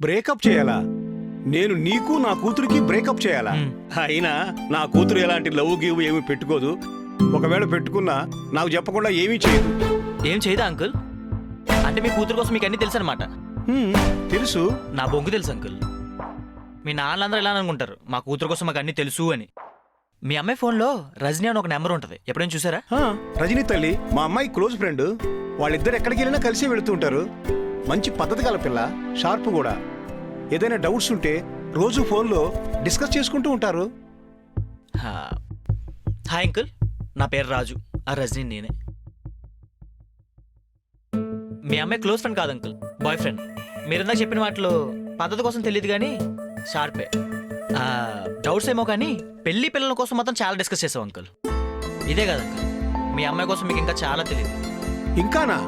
Breakup చేయాలా? నేను నీకు నా కూతురికి బ్రేకప్ చేయాలా? అయినా నా కూతురు ఎలాంటి లవ్ గివ్ ఏమి పెట్టుకోదు. ఒకవేళ పెట్టుకున్నా నాకు చెప్పకుండా ఏమీ చేయదు. ఏం చేయదా అంకుల్? అంటే మీ కూతురు కోసం మీకు అన్నీ తెలుసు అనమాట. తెలుసు. నా బొంగు తెలుసు అంకుల్. మీ నాన్నలందరూ ఎలా అనుకుంటారు, మా కూతురు కోసం మాకు అన్నీ తెలుసు అని. మీ అమ్మాయి ఫోన్లో రజనీ అని ఒక నెంబర్ ఉంటుంది, ఎప్పుడైనా చూసారా? రజనీ తల్లి మా అమ్మాయి క్లోజ్ ఫ్రెండ్. వాళ్ళిద్దరు ఎక్కడికి వెళ్ళినా కలిసి వెళుతూ ఉంటారు. మంచి పద్ధతి గల పిల్ల, షార్ప్ కూడా. ఏదైనా డౌట్స్ ఉంటే రోజు ఫోన్లో డిస్కస్ చేసుకుంటూ ఉంటారు. హాయ్ అంకుల్, నా పేరు రాజు. ఆ రజనీ నేనే. మీ అమ్మాయి క్లోజ్ ఫ్రెండ్ కాదు అంకుల్, బాయ్ ఫ్రెండ్. మీరిందాక చెప్పిన వాటిలో పద్ధతి కోసం తెలియదు కానీ షార్పే. డౌట్స్ ఏమో కానీ పెళ్లి పిల్లల కోసం మాత్రం చాలా డిస్కస్ చేసాం అంకుల్. ఇదే కదా అంకుల్, మీ అమ్మాయి కోసం మీకు ఇంకా చాలా తెలియదు. ఇంకానా?